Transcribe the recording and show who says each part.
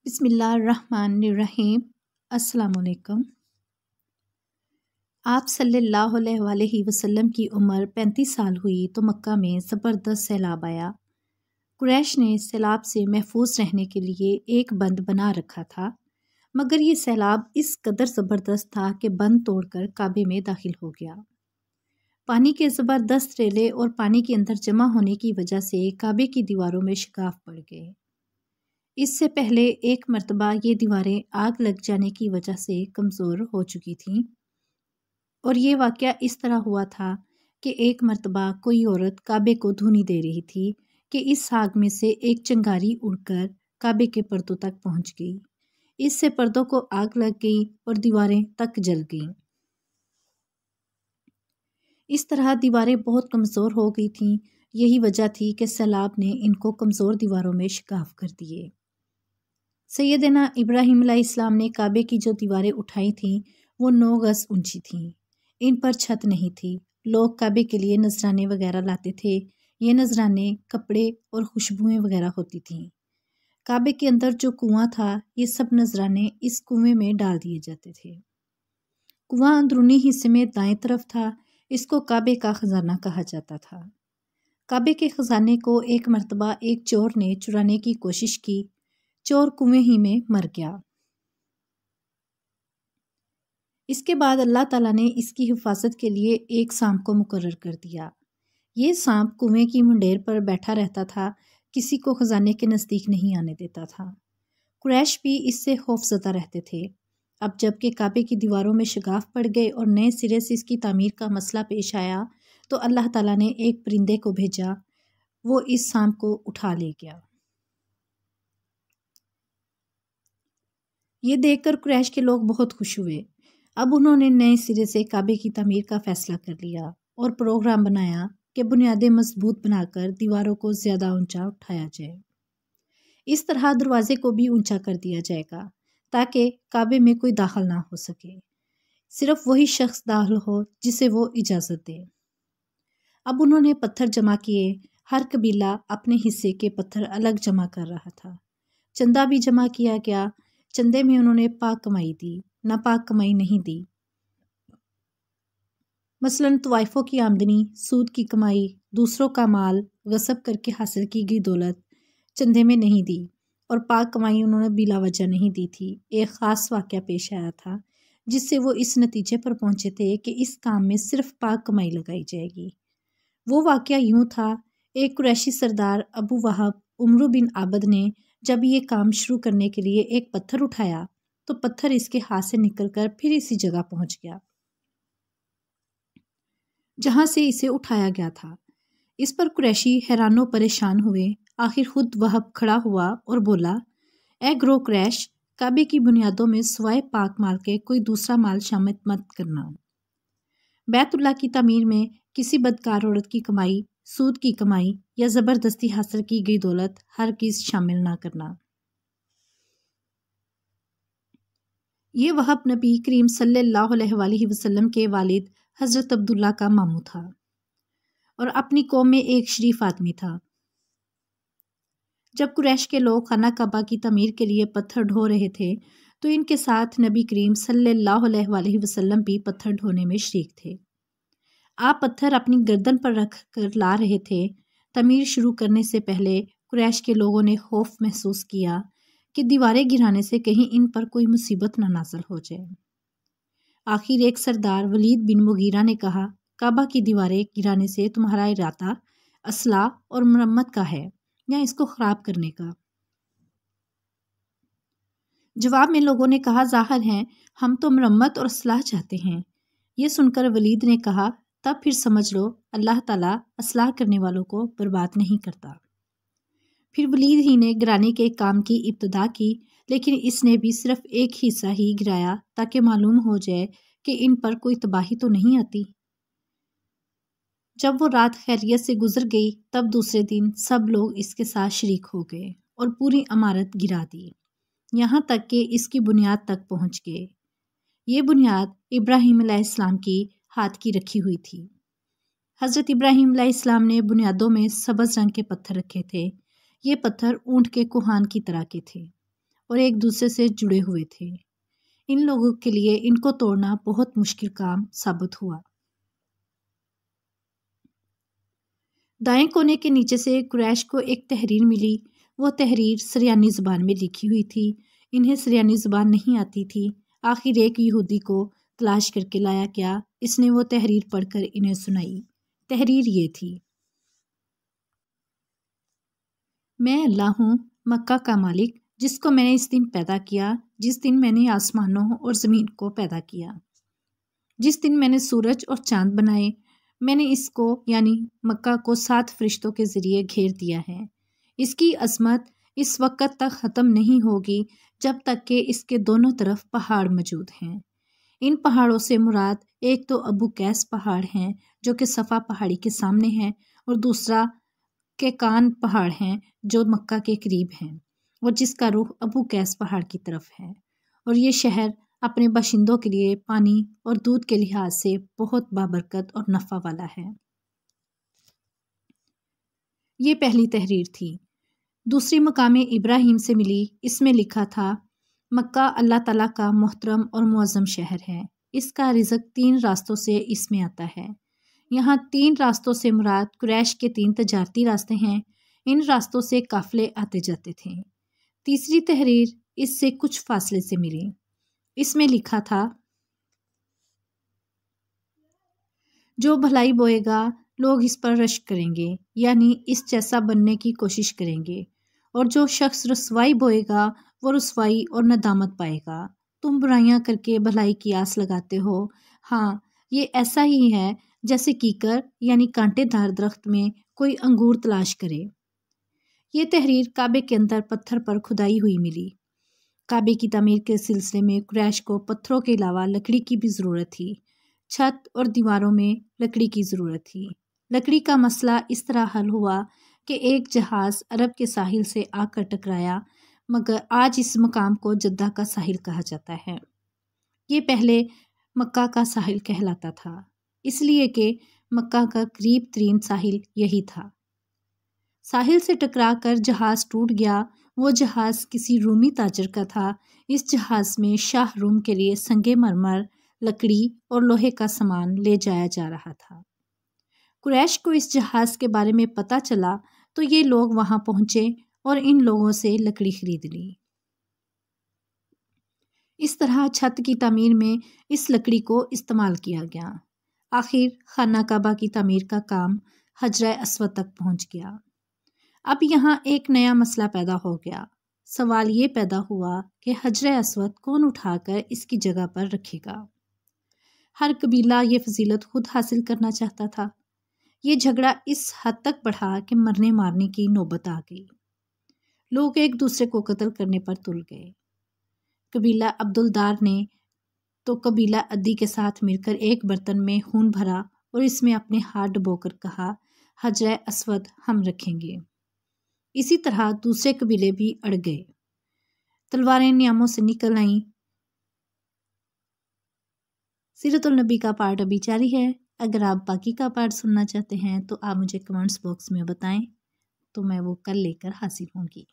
Speaker 1: بسم اللہ الرحمن الرحیم۔ السلام علیکم۔ آپ صلی اللہ علیہ وآلہ وسلم کی عمر 35 سال ہوئی تو مکہ میں زبردست سیلاب آیا۔ قریش نے سیلاب سے محفوظ رہنے کے لیے ایک بند بنا رکھا تھا، مگر یہ سیلاب اس قدر زبردست تھا کہ بند توڑ کر کعبے میں داخل ہو گیا۔ پانی کے زبردست ریلے اور پانی کے اندر جمع ہونے کی وجہ سے کعبے کی دیواروں میں شگاف پڑ گئے۔ اس سے پہلے ایک مرتبہ یہ دیواریں آگ لگ جانے کی وجہ سے کمزور ہو چکی تھیں، اور یہ واقعہ اس طرح ہوا تھا کہ ایک مرتبہ کوئی عورت کعبے کو دھونی دے رہی تھی کہ اس آگ میں سے ایک چنگاری اڑ کر کعبے کے پردوں تک پہنچ گئی۔ اس سے پردوں کو آگ لگ گئی اور دیواریں تک جل گئیں۔ اس طرح دیواریں بہت کمزور ہو گئی تھیں۔ یہی وجہ تھی کہ سیلاب نے ان کو کمزور دیواروں میں شگاف کر دیے۔ سیدنا ابراہیم علیہ السلام نے کعبے کی جو دیواریں اٹھائی تھیں وہ 9 گز اونچی تھیں۔ ان پر چھت نہیں تھی۔ لوگ کعبے کے لیے نذرانے وغیرہ لاتے تھے۔ یہ نذرانے کپڑے اور خوشبوئیں وغیرہ ہوتی تھیں۔ کعبے کے اندر جو کنواں تھا، یہ سب نذرانے اس کنویں میں ڈال دیے جاتے تھے۔ کنواں اندرونی حصے میں دائیں طرف تھا۔ اس کو کعبے کا خزانہ کہا جاتا تھا۔ کعبے کے خزانے کو ایک مرتبہ ایک چور نے چرانے کی کوشش کی۔ چور کنویں ہی میں مر گیا۔ اس کے بعد اللہ تعالیٰ نے اس کی حفاظت کے لیے ایک سانپ کو مقرر کر دیا۔ یہ سانپ کنویں کی منڈیر پر بیٹھا رہتا تھا، کسی کو خزانے کے نزدیک نہیں آنے دیتا تھا۔ قریش بھی اس سے خوف زدہ رہتے تھے۔ اب جب کہ کعبے کی دیواروں میں شگاف پڑ گئے اور نئے سرے سے اس کی تعمیر کا مسئلہ پیش آیا تو اللہ تعالیٰ نے ایک پرندے کو بھیجا، وہ اس سانپ کو اٹھا لے گیا۔ یہ دیکھ کر قریش کے لوگ بہت خوش ہوئے۔ اب انہوں نے نئے سرے سے کعبے کی تعمیر کا فیصلہ کر لیا اور پروگرام بنایا کہ بنیادیں مضبوط بنا کر دیواروں کو زیادہ اونچا اٹھایا جائے۔ اس طرح دروازے کو بھی اونچا کر دیا جائے گا تاکہ کعبے میں کوئی داخل نہ ہو سکے، صرف وہی شخص داخل ہو جسے وہ اجازت دے۔ اب انہوں نے پتھر جمع کیے۔ ہر قبیلہ اپنے حصے کے پتھر الگ جمع کر رہا تھا۔ چندہ بھی جمع کیا گیا۔ چندے میں انہوں نے پاک کمائی دی، ناپاک کمائی نہیں دی۔ مثلاً طوائفوں کی آمدنی، سود کی کمائی، دوسروں کا مال غصب کر کے حاصل کی گئی دولت چندے میں نہیں دی، اور پاک کمائی انہوں نے بلا وجہ نہیں دی تھی۔ ایک خاص واقعہ پیش آیا تھا جس سے وہ اس نتیجے پر پہنچے تھے کہ اس کام میں صرف پاک کمائی لگائی جائے گی۔ وہ واقعہ یوں تھا، ایک قریشی سردار ابو وہب عمرو بن عابد نے جب یہ کام شروع کرنے کے لیے ایک پتھر اٹھایا تو پتھر اس کے ہاتھ سے نکل کر پھر اسی جگہ پہنچ گیا جہاں سے اسے اٹھایا گیا تھا۔ اس پر قریشی حیران و پریشان ہوئے۔ آخر خود وہب کھڑا ہوا اور بولا، اے گروہ قریش، کعبے کی بنیادوں میں سوائے پاک مال کے کوئی دوسرا مال شامل مت کرنا۔ بیت اللہ کی تعمیر میں کسی بدکار عورت کی کمائی، سود کی کمائی یا زبردستی حاصل کی گئی دولت ہرگز شامل نہ کرنا۔ یہ وہب نبی کریم صلی اللہ علیہ وآلہ وسلم کے والد حضرت عبداللہ کا ماموں تھا اور اپنی قوم میں ایک شریف آدمی تھا۔ جب قریش کے لوگ خانہ کعبہ کی تعمیر کے لیے پتھر ڈھو رہے تھے تو ان کے ساتھ نبی کریم صلی اللہ علیہ وآلہ وسلم بھی پتھر ڈھونے میں شریک تھے۔ آپ پتھر اپنی گردن پر رکھ کر لا رہے تھے۔ تعمیر شروع کرنے سے پہلے قریش کے لوگوں نے خوف محسوس کیا کہ دیواریں گرانے سے کہیں ان پر کوئی مصیبت نہ نازل ہو جائے۔ آخر ایک سردار ولید بن مغیرہ نے کہا، کعبہ کی دیواریں گرانے سے تمہارا ارادہ اصلاح اور مرمت کا ہے یا اس کو خراب کرنے کا؟ جواب میں لوگوں نے کہا، ظاہر ہے ہم تو مرمت اور اصلاح چاہتے ہیں۔ یہ سن کر ولید نے کہا، تب پھر سمجھ لو اللہ تعالیٰ اصلاح کرنے والوں کو برباد نہیں کرتا۔ پھر ولید ہی نے گرانے کے کام کی ابتدا کی، لیکن اس نے بھی صرف ایک حصہ ہی گرایا تاکہ معلوم ہو جائے کہ ان پر کوئی تباہی تو نہیں آتی۔ جب وہ رات خیریت سے گزر گئی تب دوسرے دن سب لوگ اس کے ساتھ شریک ہو گئے اور پوری عمارت گرا دی، یہاں تک کہ اس کی بنیاد تک پہنچ گئے۔ یہ بنیاد ابراہیم علیہ السلام کی ہاتھ کی رکھی ہوئی تھی۔ حضرت ابراہیم علیہ السلام نے بنیادوں میں سبز رنگ کے پتھر رکھے تھے۔ یہ پتھر اونٹ کے کوہان کی طرح کے تھے اور ایک دوسرے سے جڑے ہوئے تھے۔ ان لوگوں کے لیے ان کو توڑنا بہت مشکل کام ثابت ہوا۔ دائیں کونے کے نیچے سے قریش کو ایک تحریر ملی۔ وہ تحریر سریانی زبان میں لکھی ہوئی تھی۔ انہیں سریانی زبان نہیں آتی تھی۔ آخر ایک یہودی کو تلاش کر کے لایا گیا۔ اس نے وہ تحریر پڑھ کر انہیں سنائی۔ تحریر یہ تھی: میں اللہ ہوں، مکہ کا مالک، جس کو میں نے اس دن پیدا کیا جس دن میں نے آسمانوں اور زمین کو پیدا کیا، جس دن میں نے سورج اور چاند بنائے۔ میں نے اس کو یعنی مکہ کو 7 فرشتوں کے ذریعے گھیر دیا ہے۔ اس کی عظمت اس وقت تک ختم نہیں ہوگی جب تک کہ اس کے دونوں طرف پہاڑ موجود ہیں۔ ان پہاڑوں سے مراد ایک تو ابو قیس پہاڑ ہیں جو کہ صفا پہاڑی کے سامنے ہیں، اور دوسرا کیکان پہاڑ ہیں جو مکہ کے قریب ہیں اور جس کا رخ ابو قیس پہاڑ کی طرف ہے۔ اور یہ شہر اپنے باشندوں کے لیے پانی اور دودھ کے لحاظ سے بہت بابرکت اور نفع والا ہے۔ یہ پہلی تحریر تھی۔ دوسری مقام ابراہیم سے ملی۔ اس میں لکھا تھا: مکہ اللہ تعالیٰ کا محترم اور معظم شہر ہے۔ اس کا رزق 3 راستوں سے اس میں آتا ہے۔ یہاں 3 راستوں سے مراد قریش کے 3 تجارتی راستے ہیں۔ ان راستوں سے قافلے آتے جاتے تھے۔ تیسری تحریر اس سے کچھ فاصلے سے ملی۔ اس میں لکھا تھا: جو بھلائی بوئے گا لوگ اس پر رشک کریں گے، یعنی اس جیسا بننے کی کوشش کریں گے، اور جو شخص رسوائی بوئے گا وہ رسوائی اور ندامت پائے گا۔ تم برائیاں کر کے بھلائی کی آس لگاتے ہو۔ ہاں، یہ ایسا ہی ہے جیسے کیکر یعنی کانٹے دار درخت میں کوئی انگور تلاش کرے۔ یہ تحریر کعبے کے اندر پتھر پر کھدائی ہوئی ملی۔ کعبے کی تعمیر کے سلسلے میں قریش کو پتھروں کے علاوہ لکڑی کی بھی ضرورت تھی۔ چھت اور دیواروں میں لکڑی کی ضرورت تھی۔ لکڑی کا مسئلہ اس طرح حل ہوا کہ ایک جہاز عرب کے ساحل سے آ کر ٹکرایا، مگر آج اس مقام کو جدہ کا ساحل کہا جاتا ہے۔ یہ پہلے مکہ کا ساحل کہلاتا تھا، اس لیے کہ مکہ کا قریب ترین ساحل یہی تھا۔ ساحل سے ٹکرا کر جہاز ٹوٹ گیا۔ وہ جہاز کسی رومی تاجر کا تھا۔ اس جہاز میں شاہ روم کے لیے سنگ مرمر، لکڑی اور لوہے کا سامان لے جایا جا رہا تھا۔ قریش کو اس جہاز کے بارے میں پتہ چلا تو یہ لوگ وہاں پہنچے اور ان لوگوں سے لکڑی خرید لی۔ اس طرح چھت کی تعمیر میں اس لکڑی کو استعمال کیا گیا۔ آخر خانہ کعبہ کی تعمیر کا کام حجرہ اسود تک پہنچ گیا۔ اب یہاں ایک نیا مسئلہ پیدا ہو گیا۔ سوال یہ پیدا ہوا کہ حجرہ اسود کون اٹھا کر اس کی جگہ پر رکھے گا؟ ہر قبیلہ یہ فضیلت خود حاصل کرنا چاہتا تھا۔ یہ جھگڑا اس حد تک بڑھا کہ مرنے مارنے کی نوبت آ گئی۔ لوگ ایک دوسرے کو قتل کرنے پر تل گئے۔ قبیلہ عبدالدار نے تو قبیلہ عدی کے ساتھ مل کر ایک برتن میں خون بھرا اور اس میں اپنے ہاتھ ڈبو کر کہا: حجرہ اسود ہم رکھیں گے۔ اسی طرح دوسرے قبیلے بھی اڑ گئے۔ تلواریں نیاموں سے نکل آئیں۔ سیرت النبی کا پارٹ ابھی جاری ہے۔ اگر آپ باقی کا پارٹ سننا چاہتے ہیں تو آپ مجھے کمنٹس باکس میں بتائیں تو میں وہ کل لے کر حاصل ہوں گی۔